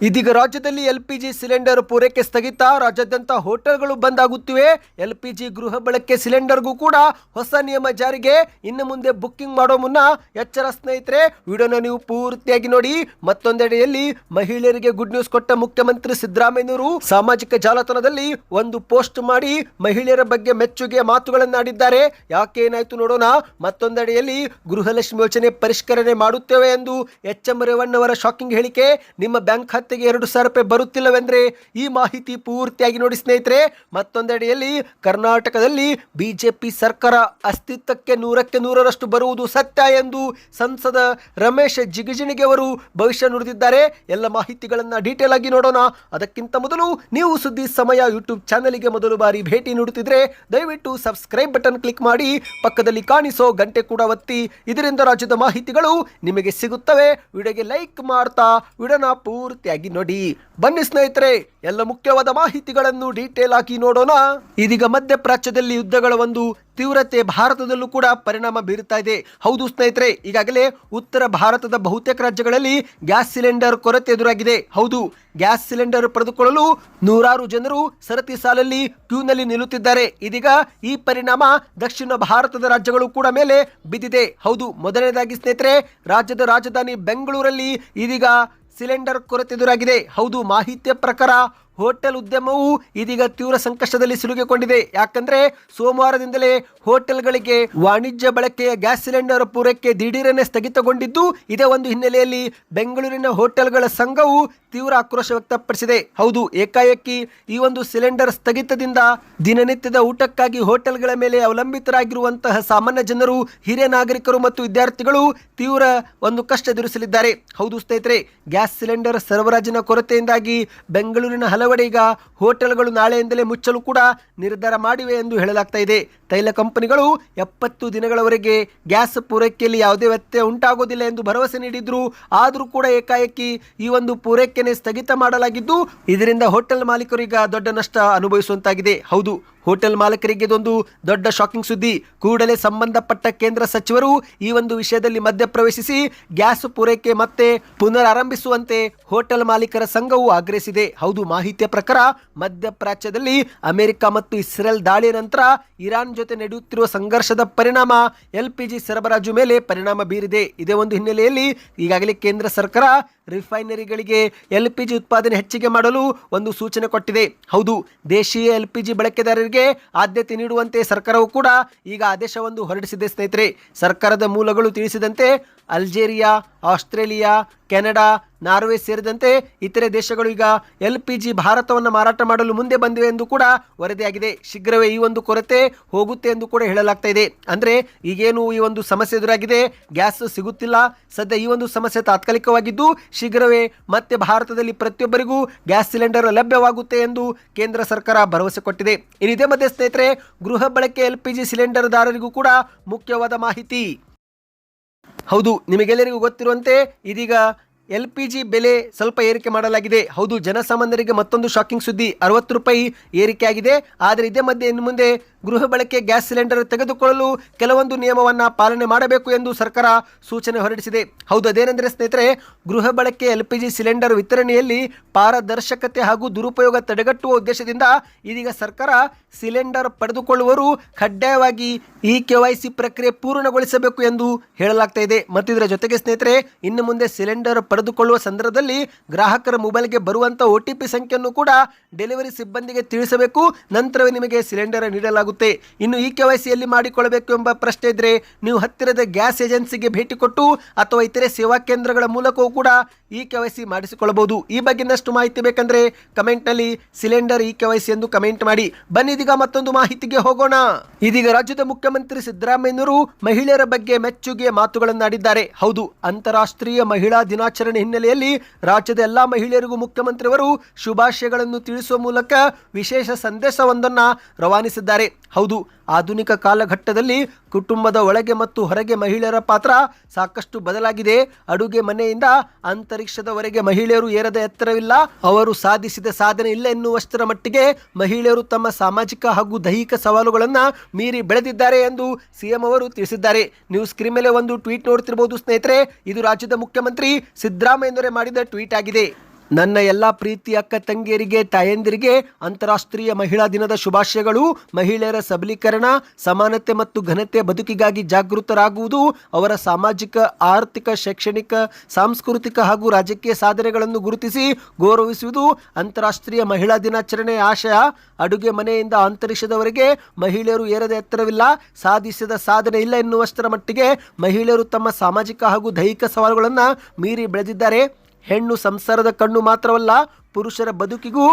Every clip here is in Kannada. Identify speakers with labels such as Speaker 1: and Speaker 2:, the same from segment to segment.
Speaker 1: ಇದೀಗ ರಾಜ್ಯದಲ್ಲಿ ಎಲ್ಪಿಜಿ ಸಿಲಿಂಡರ್ ಪೂರೈಕೆ ಸ್ಥಗಿತ. ರಾಜ್ಯಾದ್ಯಂತ ಹೋಟೆಲ್ಗಳು ಬಂದ್ ಆಗುತ್ತಿವೆ. ಎಲ್ಪಿಜಿ ಗೃಹ ಬಳಕೆ ಸಿಲಿಂಡರ್ಗೂ ಕೂಡ ಹೊಸ ನಿಯಮ ಜಾರಿಗೆ. ಇನ್ನು ಮುಂದೆ ಬುಕ್ಕಿಂಗ್ ಮಾಡೋ ಮುನ್ನ ಎಚ್ಚರ ಸ್ನೇಹಿತರೆ. ವಿಡಿಯೋನ ನೀವು ಪೂರ್ತಿಯಾಗಿ ನೋಡಿ. ಮತ್ತೊಂದೆಡೆಯಲ್ಲಿ ಮಹಿಳೆಯರಿಗೆ ಗುಡ್ ನ್ಯೂಸ್ ಕೊಟ್ಟ ಮುಖ್ಯಮಂತ್ರಿ ಸಿದ್ದರಾಮಯ್ಯನವರು ಸಾಮಾಜಿಕ ಜಾಲತಾಣದಲ್ಲಿ ಒಂದು ಪೋಸ್ಟ್ ಮಾಡಿ ಮಹಿಳೆಯರ ಬಗ್ಗೆ ಮೆಚ್ಚುಗೆ ಮಾತುಗಳನ್ನಾಡಿದ್ದಾರೆ. ಯಾಕೆ ಏನಾಯ್ತು ನೋಡೋಣ. ಮತ್ತೊಂದೆಡೆಯಲ್ಲಿ ಗೃಹಲಕ್ಷ್ಮಿ ಯೋಜನೆ ಪರಿಷ್ಕರಣೆ ಮಾಡುತ್ತೇವೆ ಎಂದು ಎಚ್.ಎಂ. ರೇವಣ್ಣವರ ಶಾಕಿಂಗ್ ಹೇಳಿಕೆ. ನಿಮ್ಮ ಬ್ಯಾಂಕ್ ಖಾತೆಗೆ 2,000 ರೂಪಾಯಿ ಬರುತ್ತಿಲ್ಲವೆಂದ್ರೆ ಈ ಮಾಹಿತಿ ಪೂರ್ತಿಯಾಗಿ ನೋಡಿ ಸ್ನೇಹಿತರೆ. ಮತ್ತೊಂದೆಡೆಯಲ್ಲಿ ಕರ್ನಾಟಕದಲ್ಲಿ ಬಿಜೆಪಿ ಸರ್ಕಾರ ಅಸ್ತಿತ್ವಕ್ಕೆ 100ಕ್ಕೆ 100ರಷ್ಟು ಬರುವುದು ಸತ್ಯ ಎಂದು ಸಂಸದ ರಮೇಶ್ ಜಿಗಜಿಣಗಿ ಅವರು ಭವಿಷ್ಯ ನುಡಿದಿದ್ದಾರೆ. ಎಲ್ಲ ಮಾಹಿತಿಗಳನ್ನ ಡೀಟೇಲ್ ಆಗಿ ನೋಡೋಣ. ಅದಕ್ಕಿಂತ ಮೊದಲು ನೀವು ಸುದ್ದಿ ಸಮಯ ಯೂಟ್ಯೂಬ್ ಚಾನೆಲ್ಗೆ ಮೊದಲು ಬಾರಿ ಭೇಟಿ ನೀಡುತ್ತಿದ್ರೆ ದಯವಿಟ್ಟು ಸಬ್ಸ್ಕ್ರೈಬ್ ಬಟನ್ ಕ್ಲಿಕ್ ಮಾಡಿ, ಪಕ್ಕದಲ್ಲಿ ಕಾಣಿಸೋ ಗಂಟೆ ಕೂಡ ಒತ್ತಿ. ಇದರಿಂದ ರಾಜ್ಯದ ಮಾಹಿತಿಗಳು ನಿಮಗೆ ಸಿಗುತ್ತವೆ. ವಿಡಿಯೋಗೆ ಲೈಕ್ ಮಾಡ್ತಾ ವಿಡಿಯೋನ ಪೂರ್ತಿಯಾಗಿ ನೋಡಿ. ಬನ್ನಿ ಸ್ನೇಹಿತರೆ, ಎಲ್ಲ ಮುಖ್ಯವಾದ ಮಾಹಿತಿಗಳನ್ನು ಡೀಟೇಲ್ ಆಗಿ ನೋಡೋಣ. ಇದೀಗ ಮಧ್ಯಪ್ರಾಚ್ಯದಲ್ಲಿ ಯುದ್ಧಗಳ ಒಂದು ತೀವ್ರತೆ ಭಾರತದಲ್ಲೂ ಕೂಡ ಪರಿಣಾಮ ಬೀರುತ್ತಾ ಇದೆ. ಹೌದು ಸ್ನೇಹಿತರೆ, ಈಗಾಗಲೇ ಉತ್ತರ ಭಾರತದ ಬಹುತೇಕ ರಾಜ್ಯಗಳಲ್ಲಿ ಗ್ಯಾಸ್ ಸಿಲಿಂಡರ್ ಕೊರತೆ ಎದುರಾಗಿದೆ. ಹೌದು, ಗ್ಯಾಸ್ ಸಿಲಿಂಡರ್ ಪಡೆದುಕೊಳ್ಳಲು ನೂರಾರು ಜನರು ಸರತಿ ಸಾಲಲ್ಲಿ ಕ್ಯೂನಲ್ಲಿ ನಿಲ್ಲುತ್ತಿದ್ದಾರೆ. ಇದೀಗ ಈ ಪರಿಣಾಮ ದಕ್ಷಿಣ ಭಾರತದ ರಾಜ್ಯಗಳು ಕೂಡ ಮೇಲೆ ಬಿದ್ದಿದೆ. ಹೌದು, ಮೊದಲನೇದಾಗಿ ಸ್ನೇಹಿತರೆ, ರಾಜ್ಯದ ರಾಜಧಾನಿ ಬೆಂಗಳೂರಲ್ಲಿ ಇದೀಗ ಸಿಲಿಂಡರ್ ಕೊರತೆ ಎದುರಾಗಿದೆ. ಹೌದು, ಮಾಹಿತಿಯ ಪ್ರಕಾರ ಹೋಟೆಲ್ ಉದ್ಯಮವು ಇದೀಗ ತೀವ್ರ ಸಂಕಷ್ಟದಲ್ಲಿ ಸಿಲುಕಿಕೊಂಡಿದೆ. ಯಾಕಂದ್ರೆ ಸೋಮವಾರದಿಂದಲೇ ಹೋಟೆಲ್ಗಳಿಗೆ ವಾಣಿಜ್ಯ ಬಳಕೆಯ ಗ್ಯಾಸ್ ಸಿಲಿಂಡರ್ ಪೂರೈಕೆ ದಿಢೀರನೆ ಸ್ಥಗಿತಗೊಂಡಿದ್ದು, ಇದೇ ಒಂದು ಹಿನ್ನೆಲೆಯಲ್ಲಿ ಬೆಂಗಳೂರಿನ ಹೋಟೆಲ್ಗಳ ಸಂಘವು ತೀವ್ರ ಆಕ್ರೋಶ ವ್ಯಕ್ತಪಡಿಸಿದೆ. ಹೌದು, ಏಕಾಏಕಿ ಈ ಒಂದು ಸಿಲಿಂಡರ್ ಸ್ಥಗಿತದಿಂದ ದಿನನಿತ್ಯದ ಊಟಕ್ಕಾಗಿ ಹೋಟೆಲ್ಗಳ ಮೇಲೆ ಅವಲಂಬಿತರಾಗಿರುವಂತಹ ಸಾಮಾನ್ಯ ಜನರು, ಹಿರಿಯ ನಾಗರಿಕರು ಮತ್ತು ವಿದ್ಯಾರ್ಥಿಗಳು ತೀವ್ರ ಒಂದು ಕಷ್ಟ ಎದುರಿಸಲಿದ್ದಾರೆ. ಹೌದು ಸ್ನೇಹಿತರೆ, ಗ್ಯಾಸ್ ಸಿಲಿಂಡರ್ ಸರಬರಾಜಿನ ಕೊರತೆಯಿಂದಾಗಿ ಬೆಂಗಳೂರಿನ ಹಲವೆಡೆ ಈಗ ಹೋಟೆಲ್ಗಳು ನಾಳೆಯಿಂದಲೇ ಮುಚ್ಚಲು ಕೂಡ ನಿರ್ಧಾರ ಮಾಡಿವೆ ಎಂದು ಹೇಳಲಾಗ್ತಾ ಇದೆ. ತೈಲ ಕಂಪನಿಗಳು 70 ದಿನಗಳವರೆಗೆ ಗ್ಯಾಸ್ ಪೂರೈಕೆಯಲ್ಲಿ ಯಾವುದೇ ವ್ಯತ್ಯಯ ಉಂಟಾಗೋದಿಲ್ಲ ಎಂದು ಭರವಸೆ ನೀಡಿದ್ರು. ಆದರೂ ಕೂಡ ಏಕಾಏಕಿ ಈ ಒಂದು ಪೂರೈಕೆನೆ ಸ್ಥಗಿತ ಮಾಡಲಾಗಿದ್ದು, ಇದರಿಂದ ಹೋಟೆಲ್ ಮಾಲೀಕರು ಈಗ ದೊಡ್ಡ ನಷ್ಟ ಅನುಭವಿಸುವಂತಾಗಿದೆ. ಹೌದು, ಹೋಟೆಲ್ ಮಾಲೀಕರಿಗೆ ಇದೊಂದು ದೊಡ್ಡ ಶಾಕಿಂಗ್ ಸುದ್ದಿ. ಕೂಡಲೇ ಸಂಬಂಧಪಟ್ಟ ಕೇಂದ್ರ ಸಚಿವರು ಈ ಒಂದು ವಿಷಯದಲ್ಲಿ ಮಧ್ಯಪ್ರವೇಶಿಸಿ ಗ್ಯಾಸ್ ಪೂರೈಕೆ ಮತ್ತೆ ಪುನರಾರಂಭಿಸುವಂತೆ ಹೋಟೆಲ್ ಮಾಲೀಕರ ಸಂಘವು ಆಗ್ರಹಿಸಿದೆ. ಹೌದು, ಮಾಹಿತಿಯ ಪ್ರಕಾರ ಮಧ್ಯಪ್ರಾಚ್ಯದಲ್ಲಿ ಅಮೆರಿಕ ಮತ್ತು ಇಸ್ರೇಲ್ ದಾಳಿಯ ನಂತರ ಇರಾನ್ ಜೊತೆ ನಡೆಯುತ್ತಿರುವ ಸಂಘರ್ಷದ ಪರಿಣಾಮ ಎಲ್ಪಿಜಿ ಸರಬರಾಜು ಮೇಲೆ ಪರಿಣಾಮ ಬೀರಿದೆ. ಇದೇ ಒಂದು ಹಿನ್ನೆಲೆಯಲ್ಲಿ ಈಗಾಗಲೇ ಕೇಂದ್ರ ಸರ್ಕಾರ ರಿಫೈನರಿಗಳಿಗೆ ಎಲ್ಪಿಜಿ ಉತ್ಪಾದನೆ ಹೆಚ್ಚಿಗೆ ಮಾಡಲು ಒಂದು ಸೂಚನೆ ಕೊಟ್ಟಿದೆ. ಹೌದು, ದೇಶೀಯ ಎಲ್ಪಿಜಿ ಬಳಕೆದಾರರಿಗೆ ಆದ್ಯತೆ ನೀಡುವಂತೆ ಸರ್ಕಾರವು ಕೂಡ ಈಗ ಆದೇಶವನ್ನು ಹೊರಡಿಸಿದೆ. ಸ್ನೇಹಿತರೆ, ಸರ್ಕಾರದ ಮೂಲಗಳು ತಿಳಿಸಿದಂತೆ ಅಲ್ಜೇರಿಯಾ, ಆಸ್ಟ್ರೇಲಿಯಾ, ಕೆನಡಾ, ನಾರ್ವೆ ಸೇರಿದಂತೆ ಇತರೆ ದೇಶಗಳು ಈಗ ಎಲ್ಪಿಜಿ ಭಾರತವನ್ನು ಮಾರಾಟ ಮಾಡಲು ಮುಂದೆ ಬಂದಿವೆ ಎಂದು ಕೂಡ ವರದಿಯಾಗಿದೆ. ಶೀಘ್ರವೇ ಈ ಒಂದು ಕೊರತೆ ಹೋಗುತ್ತೆ ಎಂದು ಕೂಡ ಹೇಳಲಾಗ್ತಾ ಇದೆ. ಅಂದ್ರೆ ಈಗೇನು ಈ ಒಂದು ಸಮಸ್ಯೆ ಎದುರಾಗಿದೆ, ಗ್ಯಾಸ್ ಸಿಗುತ್ತಿಲ್ಲ, ಸದ್ಯ ಈ ಒಂದು ಸಮಸ್ಯೆ ತಾತ್ಕಾಲಿಕವಾಗಿದ್ದು ಶೀಘ್ರವೇ ಮತ್ತೆ ಭಾರತದಲ್ಲಿ ಪ್ರತಿಯೊಬ್ಬರಿಗೂ ಗ್ಯಾಸ್ ಸಿಲಿಂಡರ್ ಲಭ್ಯವಾಗುತ್ತೆ ಎಂದು ಕೇಂದ್ರ ಸರ್ಕಾರ ಭರವಸೆ ಕೊಟ್ಟಿದೆ. ಇದೇ ಮಧ್ಯೆ ಸ್ನೇಹಿತರೆ, ಗೃಹ ಬಳಕೆ ಎಲ್ಪಿಜಿ ಸಿಲಿಂಡರ್ ದಾರರಿಗೂ ಕೂಡ ಮುಖ್ಯವಾದ ಮಾಹಿತಿ. ಹೌದು, ನಿಮಗೆಲ್ಲರಿಗೂ ಗೊತ್ತಿರುವಂತೆ ಇದೀಗ ಎಲ್ಪಿಜಿ ಬೆಲೆ ಸ್ವಲ್ಪ ಏರಿಕೆ ಮಾಡಲಾಗಿದೆ. ಹೌದು, ಜನಸಾಮಾನ್ಯರಿಗೆ ಮತ್ತೊಂದು ಶಾಕಿಂಗ್ ಸುದ್ದಿ. 60 ರೂಪಾಯಿ ಏರಿಕೆ ಆಗಿದೆ. ಆದರೆ ಇದೇ ಮಧ್ಯೆ ಇನ್ನು ಮುಂದೆ ಗೃಹ ಬಳಕೆ ಗ್ಯಾಸ್ ಸಿಲಿಂಡರ್ ತೆಗೆದುಕೊಳ್ಳಲು ಕೆಲವೊಂದು ನಿಯಮವನ್ನು ಪಾಲನೆ ಮಾಡಬೇಕು ಎಂದು ಸರ್ಕಾರ ಸೂಚನೆ ಹೊರಡಿಸಿದೆ. ಹೌದು, ಅದೇನೆಂದರೆ ಸ್ನೇಹಿತರೆ, ಗೃಹ ಬಳಕೆ ಎಲ್ಪಿಜಿ ಸಿಲಿಂಡರ್ ವಿತರಣೆಯಲ್ಲಿ ಪಾರದರ್ಶಕತೆ ಹಾಗೂ ದುರುಪಯೋಗ ತಡೆಗಟ್ಟುವ ಉದ್ದೇಶದಿಂದ ಇದೀಗ ಸರ್ಕಾರ ಸಿಲಿಂಡರ್ ಪಡೆದುಕೊಳ್ಳುವವರು ಕಡ್ಡಾಯವಾಗಿ ಈ KYC ಪ್ರಕ್ರಿಯೆ ಪೂರ್ಣಗೊಳಿಸಬೇಕು ಎಂದು ಹೇಳಲಾಗ್ತಾ ಇದೆ. ಮತ್ತು ಇದರ ಜೊತೆಗೆ ಸ್ನೇಹಿತರೆ, ಇನ್ನು ಮುಂದೆ ಸಿಲಿಂಡರ್ ಪಡೆದುಕೊಳ್ಳುವ ಸಂದರ್ಭದಲ್ಲಿ ಗ್ರಾಹಕರ ಮೊಬೈಲ್ಗೆ ಬರುವಂಥ OTP ಸಂಖ್ಯೆಯನ್ನು ಕೂಡ ಡೆಲಿವರಿ ಸಿಬ್ಬಂದಿಗೆ ತಿಳಿಸಬೇಕು. ನಂತರವೇ ನಿಮಗೆ ಸಿಲಿಂಡರ್ ನೀಡಲಾಗುತ್ತೆ. ಇನ್ನು ಈ KYC ಎಲ್ಲಿ ಮಾಡಿಕೊಳ್ಳಬೇಕು ಎಂಬ ಪ್ರಶ್ನೆ ಇದ್ದರೆ ನೀವು ಹತ್ತಿರದ ಗ್ಯಾಸ್ ಏಜೆನ್ಸಿಗೆ ಭೇಟಿ ಕೊಟ್ಟು ಅಥವಾ ಇತರೆ ಸೇವಾ ಕೇಂದ್ರಗಳ ಮೂಲಕವೂ ಕೂಡ ಈ KYC ಮಾಡಿಸಿಕೊಳ್ಳಬಹುದು. ಈ ಬಗ್ಗೆ ಇನ್ನಷ್ಟು ಮಾಹಿತಿ ಬೇಕಂದ್ರೆ ಕಮೆಂಟ್ನಲ್ಲಿ ಸಿಲಿಂಡರ್ ಈ KYC ಎಂದು ಕಮೆಂಟ್ ಮಾಡಿ. ಬನ್ನಿ ಇದೀಗ ಮತ್ತೊಂದು ಮಾಹಿತಿಗೆ ಹೋಗೋಣ. ಇದೀಗ ರಾಜ್ಯದ ಮುಖ್ಯಮಂತ್ರಿ ಸಿದ್ದರಾಮಯ್ಯನವರು ಮಹಿಳೆಯರ ಬಗ್ಗೆ ಮೆಚ್ಚುಗೆ ಮಾತುಗಳನ್ನಾಡಿದ್ದಾರೆ. ಹೌದು, ಅಂತಾರಾಷ್ಟ್ರೀಯ ಮಹಿಳಾ ದಿನಾಚರಣೆ ಹಿನ್ನೆಲೆಯಲ್ಲಿ ರಾಜ್ಯದ ಎಲ್ಲಾ ಮಹಿಳೆಯರಿಗೂ ಮುಖ್ಯಮಂತ್ರಿಯವರು ಶುಭಾಶಯಗಳನ್ನು ತಿಳಿಸುವ ಮೂಲಕ ವಿಶೇಷ ಸಂದೇಶವೊಂದನ್ನು ರವಾನಿಸಿದ್ದಾರೆ. ಹೌದು, ಆಧುನಿಕ ಕಾಲಘಟ್ಟದಲ್ಲಿ ಕುಟುಂಬದ ಒಳಗೆ ಮತ್ತು ಹೊರಗೆ ಮಹಿಳೆಯರ ಪಾತ್ರ ಸಾಕಷ್ಟು ಬದಲಾಗಿದೆ. ಅಡುಗೆ ಮನೆಯಿಂದ ಅಂತರಿಕ್ಷದವರೆಗೆ ಮಹಿಳೆಯರು ಏರದ ಎತ್ತರವಿಲ್ಲ, ಅವರು ಸಾಧಿಸಿದ ಸಾಧನೆ ಇಲ್ಲ ಎನ್ನುವಷ್ಟರ ಮಟ್ಟಿಗೆ ಮಹಿಳೆಯರು ತಮ್ಮ ಸಾಮಾಜಿಕ ಹಾಗೂ ದೈಹಿಕ ಸವಾಲುಗಳನ್ನು ಮೀರಿ ಬೆಳೆದಿದ್ದಾರೆ ಎಂದು ಸಿಎಂ ಅವರು ತಿಳಿಸಿದ್ದಾರೆ. ನೀವು ಸ್ಕ್ರೀನ್ ಮೇಲೆ ಒಂದು ಟ್ವೀಟ್ ನೋಡ್ತಿರಬಹುದು ಸ್ನೇಹಿತರೆ. ಇದು ರಾಜ್ಯದ ಮುಖ್ಯಮಂತ್ರಿ ಸಿದ್ದರಾಮಯ್ಯನವರೇ ಮಾಡಿದ ಟ್ವೀಟ್ ಆಗಿದೆ. ನನ್ನ ಎಲ್ಲ ಪ್ರೀತಿ ಅಕ್ಕ ತಂಗಿಯರಿಗೆ, ತಾಯಂದಿರಿಗೆ ಅಂತಾರಾಷ್ಟ್ರೀಯ ಮಹಿಳಾ ದಿನದ ಶುಭಾಶಯಗಳು. ಮಹಿಳೆಯರ ಸಬಲೀಕರಣ, ಸಮಾನತೆ ಮತ್ತು ಘನತೆ ಬದುಕಿಗಾಗಿ ಜಾಗೃತರಾಗುವುದು, ಅವರ ಸಾಮಾಜಿಕ, ಆರ್ಥಿಕ, ಶೈಕ್ಷಣಿಕ, ಸಾಂಸ್ಕೃತಿಕ ಹಾಗೂ ರಾಜಕೀಯ ಸಾಧನೆಗಳನ್ನು ಗುರುತಿಸಿ ಗೌರವಿಸುವುದು ಅಂತಾರಾಷ್ಟ್ರೀಯ ಮಹಿಳಾ ದಿನಾಚರಣೆಯ ಆಶಯ. ಅಡುಗೆ ಮನೆಯಿಂದ ಅಂತರಿಕ್ಷದವರೆಗೆ ಮಹಿಳೆಯರು ಏರದ ಎತ್ತರವಿಲ್ಲ, ಸಾಧಿಸಿದ ಸಾಧನೆ ಇಲ್ಲ ಎನ್ನುವಷ್ಟರ ಮಟ್ಟಿಗೆ ಮಹಿಳೆಯರು ತಮ್ಮ ಸಾಮಾಜಿಕ ಹಾಗೂ ದೈಹಿಕ ಸವಾಲುಗಳನ್ನು ಮೀರಿ ಬೆಳೆದಿದ್ದಾರೆ. ಹೆಣ್ಣು ಸಂಸಾರದ ಕಣ್ಣು ಮಾತ್ರವಲ್ಲ, ಪುರುಷರ ಬದುಕಿಗೂ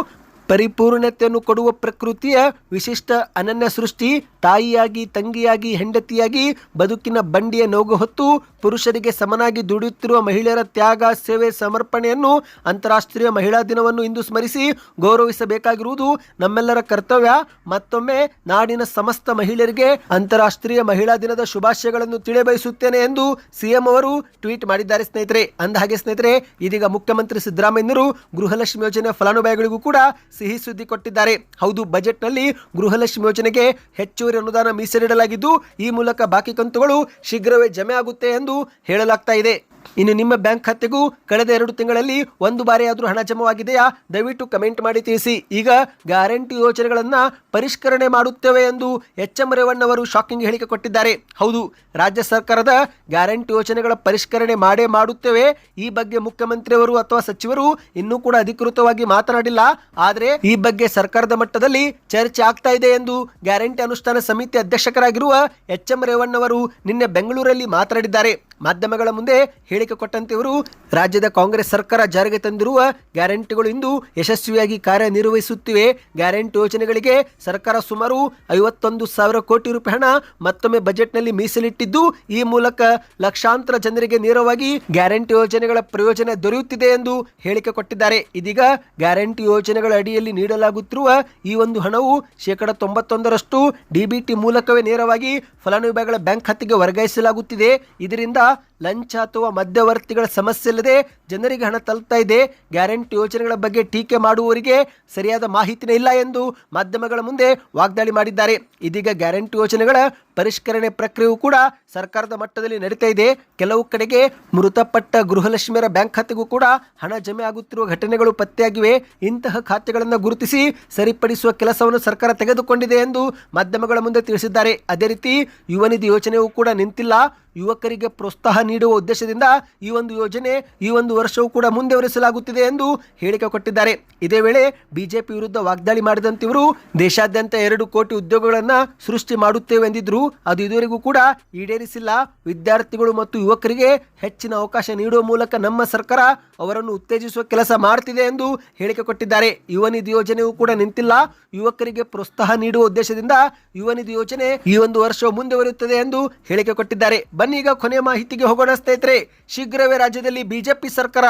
Speaker 1: ಪರಿಪೂರ್ಣತೆಯನ್ನು ಕೊಡುವ ಪ್ರಕೃತಿಯ ವಿಶಿಷ್ಟ ಅನನ್ಯ ಸೃಷ್ಟಿ. ತಾಯಿಯಾಗಿ, ತಂಗಿಯಾಗಿ, ಹೆಂಡತಿಯಾಗಿ ಬದುಕಿನ ಬಂಡಿಯ ನೌಗು ಹೊತ್ತು ಪುರುಷರಿಗೆ ಸಮನಾಗಿ ದುಡಿಯುತ್ತಿರುವ ಮಹಿಳೆಯರ ತ್ಯಾಗ, ಸೇವೆ, ಸಮರ್ಪಣೆಯನ್ನು ಅಂತಾರಾಷ್ಟ್ರೀಯ ಮಹಿಳಾ ದಿನವನ್ನು ಇಂದು ಸ್ಮರಿಸಿ ಗೌರವಿಸಬೇಕಾಗಿರುವುದು ನಮ್ಮೆಲ್ಲರ ಕರ್ತವ್ಯ. ಮತ್ತೊಮ್ಮೆ ನಾಡಿನ ಸಮಸ್ತ ಮಹಿಳೆಯರಿಗೆ ಅಂತಾರಾಷ್ಟ್ರೀಯ ಮಹಿಳಾ ದಿನದ ಶುಭಾಶಯಗಳನ್ನು ತಿಳಿಯಬಯಸುತ್ತೇನೆ ಎಂದು ಸಿಎಂ ಅವರು ಟ್ವೀಟ್ ಮಾಡಿದ್ದಾರೆ ಸ್ನೇಹಿತರೆ. ಅಂದಹಾಗೆ ಸ್ನೇಹಿತರೆ, ಇದೀಗ ಮುಖ್ಯಮಂತ್ರಿ ಸಿದ್ದರಾಮಯ್ಯನವರು ಗೃಹಲಕ್ಷ್ಮಿ ಯೋಜನೆ ಫಲಾನುಭವಿಗಳಿಗೂ ಕೂಡ ಸಿಹಿ ಸುದ್ದಿ ಕೊಟ್ಟಿದ್ದಾರೆ. ಹೌದು, ಬಜೆಟ್ನಲ್ಲಿ ಗೃಹಲಕ್ಷ್ಮಿ ಯೋಜನೆಗೆ ಹೆಚ್ಚುವರಿ ಅನುದಾನ ಮೀಸಲಿಡಲಾಗಿದ್ದು, ಈ ಮೂಲಕ ಬಾಕಿ ಕಂತುಗಳು ಶೀಘ್ರವೇ ಜಮೆ ಆಗುತ್ತೆ ಎಂದು ಹೇಳಲಾಗ್ತಾ ಇದೆ. ಇನ್ನು ನಿಮ್ಮ ಬ್ಯಾಂಕ್ ಖಾತೆಗೂ ಕಳೆದ 2 ತಿಂಗಳಲ್ಲಿ ಒಂದು ಬಾರಿಯಾದರೂ ಹಣ ಜಮವಾಗಿದೆಯಾ? ದಯವಿಟ್ಟು ಕಮೆಂಟ್ ಮಾಡಿ ತಿಳಿಸಿ. ಈಗ ಗ್ಯಾರಂಟಿ ಯೋಜನೆಗಳನ್ನು ಪರಿಷ್ಕರಣೆ ಮಾಡುತ್ತೇವೆ ಎಂದು ಎಂ ರೇವಣ್ಣ ಅವರು ಶಾಕಿಂಗ್ ಹೇಳಿಕೆ ಕೊಟ್ಟಿದ್ದಾರೆ. ಹೌದು, ರಾಜ್ಯ ಸರ್ಕಾರದ ಗ್ಯಾರಂಟಿ ಯೋಜನೆಗಳ ಪರಿಷ್ಕರಣೆ ಮಾಡೇ ಮಾಡುತ್ತೇವೆ. ಈ ಬಗ್ಗೆ ಮುಖ್ಯಮಂತ್ರಿಯವರು ಅಥವಾ ಸಚಿವರು ಇನ್ನೂ ಕೂಡ ಅಧಿಕೃತವಾಗಿ ಮಾತನಾಡಿಲ್ಲ. ಆದರೆ ಈ ಬಗ್ಗೆ ಸರ್ಕಾರದ ಮಟ್ಟದಲ್ಲಿ ಚರ್ಚೆ ಆಗ್ತಾ ಇದೆ ಎಂದು ಗ್ಯಾರಂಟಿ ಅನುಷ್ಠಾನ ಸಮಿತಿ ಅಧ್ಯಕ್ಷರಾಗಿರುವ ಎಂ ರೇವಣ್ಣ ಅವರು ನಿನ್ನೆ ಬೆಂಗಳೂರಲ್ಲಿ ಮಾತನಾಡಿದ್ದಾರೆ. ಮಾಧ್ಯಮಗಳ ಮುಂದೆ ಹೇಳಿಕೆ ಕೊಟ್ಟಂತೆ ಇವರು ರಾಜ್ಯದ ಕಾಂಗ್ರೆಸ್ ಸರ್ಕಾರ ಜಾರಿಗೆ ತಂದಿರುವ ಗ್ಯಾರಂಟಿಗಳು ಇಂದು ಯಶಸ್ವಿಯಾಗಿ ಕಾರ್ಯನಿರ್ವಹಿಸುತ್ತಿವೆ. ಗ್ಯಾರಂಟಿ ಯೋಜನೆಗಳಿಗೆ ಸರ್ಕಾರ ಸುಮಾರು 51,000 ಕೋಟಿ ರೂಪಾಯಿ ಹಣ ಮತ್ತೊಮ್ಮೆ ಬಜೆಟ್ನಲ್ಲಿ ಮೀಸಲಿಟ್ಟಿದ್ದು, ಈ ಮೂಲಕ ಲಕ್ಷಾಂತರ ಜನರಿಗೆ ನೇರವಾಗಿ ಗ್ಯಾರಂಟಿ ಯೋಜನೆಗಳ ಪ್ರಯೋಜನ ದೊರೆಯುತ್ತಿದೆ ಎಂದು ಹೇಳಿಕೆ ಕೊಟ್ಟಿದ್ದಾರೆ. ಇದೀಗ ಗ್ಯಾರಂಟಿ ಯೋಜನೆಗಳ ಅಡಿಯಲ್ಲಿ ನೀಡಲಾಗುತ್ತಿರುವ ಈ ಒಂದು ಹಣವು 91% ಡಿಬಿಟಿ ಮೂಲಕವೇ ನೇರವಾಗಿ ಫಲಾನುಭವಿಗಳ ಬ್ಯಾಂಕ್ ಖಾತೆಗೆ ವರ್ಗಾಯಿಸಲಾಗುತ್ತಿದೆ. ಇದರಿಂದ ಲಂಚ ಅಥವಾ ಮಧ್ಯವರ್ತಿಗಳ ಸಮಸ್ಯೆ ಇಲ್ಲದೆ ಜನರಿಗೆ ಹಣ ತಲುಪ್ತಾ ಇದೆ. ಗ್ಯಾರಂಟಿ ಯೋಜನೆಗಳ ಬಗ್ಗೆ ಟೀಕೆ ಮಾಡುವವರಿಗೆ ಸರಿಯಾದ ಮಾಹಿತಿನೇ ಇಲ್ಲ ಎಂದು ಮಾಧ್ಯಮಗಳ ಮುಂದೆ ವಾಗ್ದಾಳಿ ಮಾಡಿದ್ದಾರೆ. ಇದೀಗ ಗ್ಯಾರಂಟಿ ಯೋಜನೆಗಳ ಪರಿಷ್ಕರಣೆ ಪ್ರಕ್ರಿಯೆಯೂ ಕೂಡ ಸರ್ಕಾರದ ಮಟ್ಟದಲ್ಲಿ ನಡೀತಾ ಇದೆ. ಕೆಲವು ಕಡೆಗೆ ಮೃತಪಟ್ಟ ಗೃಹಲಕ್ಷ್ಮಿಯರ ಬ್ಯಾಂಕ್ ಖಾತೆಗೂ ಕೂಡ ಹಣ ಜಮೆ ಆಗುತ್ತಿರುವ ಘಟನೆಗಳು ಪತ್ತೆಯಾಗಿವೆ. ಇಂತಹ ಖಾತೆಗಳನ್ನು ಗುರುತಿಸಿ ಸರಿಪಡಿಸುವ ಕೆಲಸವನ್ನು ಸರ್ಕಾರ ತೆಗೆದುಕೊಂಡಿದೆ ಎಂದು ಮಾಧ್ಯಮಗಳ ಮುಂದೆ ತಿಳಿಸಿದ್ದಾರೆ. ಅದೇ ರೀತಿ ಯುವ ನಿಧಿ ಯೋಜನೆಯೂ ಕೂಡ ನಿಂತಿಲ್ಲ. ಯುವಕರಿಗೆ ಪ್ರೋತ್ಸಾಹ ನೀಡುವ ಉದ್ದೇಶದಿಂದ ಈ ಒಂದು ಯೋಜನೆ ಈ ಒಂದು ವರ್ಷವೂ ಕೂಡ ಮುಂದುವರಿಸಲಾಗುತ್ತಿದೆ ಎಂದು ಹೇಳಿಕೆ ಕೊಟ್ಟಿದ್ದಾರೆ. ಇದೇ ವೇಳೆ ಬಿಜೆಪಿ ವಿರುದ್ಧ ವಾಗ್ದಾಳಿ ಮಾಡಿದಂತೆ ಇವರು ದೇಶಾದ್ಯಂತ 2 ಕೋಟಿ ಉದ್ಯೋಗಗಳನ್ನು ಸೃಷ್ಟಿ ಮಾಡುತ್ತೇವೆ ಎಂದಿದ್ರು. ಅದು ಇದುವರೆಗೂ ಕೂಡ ಈಡೇರಿಸಿಲ್ಲ. ವಿದ್ಯಾರ್ಥಿಗಳು ಮತ್ತು ಯುವಕರಿಗೆ ಹೆಚ್ಚಿನ ಅವಕಾಶ ನೀಡುವ ಮೂಲಕ ನಮ್ಮ ಸರ್ಕಾರ ಅವರನ್ನು ಉತ್ತೇಜಿಸುವ ಕೆಲಸ ಮಾಡ್ತಿದೆ ಎಂದು ಹೇಳಿಕೆ ಕೊಟ್ಟಿದ್ದಾರೆ. ಯುವ ನಿಧಿ ಯೋಜನೆಯೂ ಕೂಡ ನಿಂತಿಲ್ಲ. ಯುವಕರಿಗೆ ಪ್ರೋತ್ಸಾಹ ನೀಡುವ ಉದ್ದೇಶದಿಂದ ಯುವ ನಿಧಿ ಯೋಜನೆ ಈ ಒಂದು ವರ್ಷವು ಮುಂದುವರಿಯುತ್ತದೆ ಎಂದು ಹೇಳಿಕೆ ಕೊಟ್ಟಿದ್ದಾರೆ. ಬನ್ನಿ ಈಗ ಕೊನೆಯ ಮಾಹಿತಿಗೆ ಹೋಗೋಣ ಸ್ನೇಹಿತರೆ. ಶೀಘ್ರವೇ ರಾಜ್ಯದಲ್ಲಿ ಬಿಜೆಪಿ ಸರ್ಕಾರ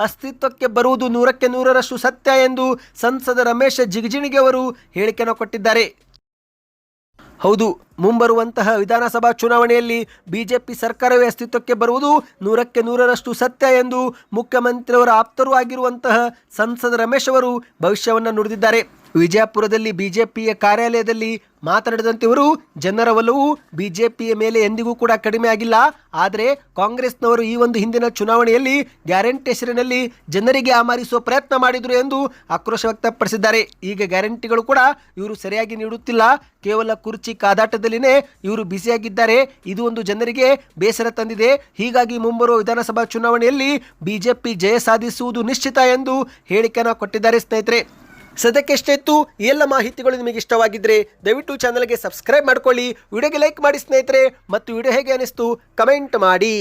Speaker 1: ಅಸ್ತಿತ್ವಕ್ಕೆ ಬರುವುದು 100ಕ್ಕೆ 100ರಷ್ಟು ಸತ್ಯ ಎಂದು ಸಂಸದ ರಮೇಶ್ ಜಿಗಜಿಣಗಿ ಅವರು ಹೇಳಿಕೆಯನ್ನು ಕೊಟ್ಟಿದ್ದಾರೆ. ಹೌದು, ಮುಂಬರುವಂತಹ ವಿಧಾನಸಭಾ ಚುನಾವಣೆಯಲ್ಲಿ ಬಿಜೆಪಿ ಸರ್ಕಾರವೇ ಅಸ್ತಿತ್ವಕ್ಕೆ ಬರುವುದು 100ಕ್ಕೆ 100ರಷ್ಟು ಸತ್ಯ ಎಂದು ಮುಖ್ಯಮಂತ್ರಿಯವರ ಆಪ್ತರೂ ಆಗಿರುವಂತಹ ಸಂಸದ ರಮೇಶ್ ಅವರು ಭವಿಷ್ಯವನ್ನು ನುಡಿದಿದ್ದಾರೆ. ವಿಜಯಪುರದಲ್ಲಿ ಬಿಜೆಪಿಯ ಕಾರ್ಯಾಲಯದಲ್ಲಿ ಮಾತನಾಡಿದಂತೆ ಇವರು ಜನರ ಒಲವು ಬಿಜೆಪಿಯ ಮೇಲೆ ಎಂದಿಗೂ ಕೂಡ ಕಡಿಮೆ ಆಗಿಲ್ಲ. ಆದರೆ ಕಾಂಗ್ರೆಸ್ನವರು ಈ ಒಂದು ಹಿಂದಿನ ಚುನಾವಣೆಯಲ್ಲಿ ಗ್ಯಾರಂಟಿ ಹೆಸರಿನಲ್ಲಿ ಜನರಿಗೆ ಆಮಾರಿಸುವ ಪ್ರಯತ್ನ ಮಾಡಿದರು ಎಂದು ಆಕ್ರೋಶ ವ್ಯಕ್ತಪಡಿಸಿದ್ದಾರೆ. ಈಗ ಗ್ಯಾರಂಟಿಗಳು ಕೂಡ ಇವರು ಸರಿಯಾಗಿ ನೀಡುತ್ತಿಲ್ಲ. ಕೇವಲ ಕುರ್ಚಿ ಕಾದಾಟದಲ್ಲಿನೇ ಇವರು ಬ್ಯುಸಿಯಾಗಿದ್ದಾರೆ. ಇದು ಒಂದು ಜನರಿಗೆ ಬೇಸರ ತಂದಿದೆ. ಹೀಗಾಗಿ ಮುಂಬರುವ ವಿಧಾನಸಭಾ ಚುನಾವಣೆಯಲ್ಲಿ ಬಿಜೆಪಿ ಜಯ ಸಾಧಿಸುವುದು ನಿಶ್ಚಿತ ಎಂದು ಹೇಳಿಕೆಯನ್ನು ಕೊಟ್ಟಿದ್ದಾರೆ ಸ್ನೇಹಿತರೆ. ಸದ್ಯಕ್ಕೆ ಎಷ್ಟೇ ಇತ್ತು. ಈ ಎಲ್ಲ ಮಾಹಿತಿಗಳು ನಿಮಗೆ ಇಷ್ಟವಾಗಿದ್ದರೆ ದಯವಿಟ್ಟು ಚಾನಲ್ಗೆ ಸಬ್ಸ್ಕ್ರೈಬ್ ಮಾಡ್ಕೊಳ್ಳಿ, ವಿಡಿಯೋಗೆ ಲೈಕ್ ಮಾಡಿ ಸ್ನೇಹಿತರೆ, ಮತ್ತು ವಿಡಿಯೋ ಹೇಗೆ ಅನಿಸ್ತು ಕಮೆಂಟ್ ಮಾಡಿ.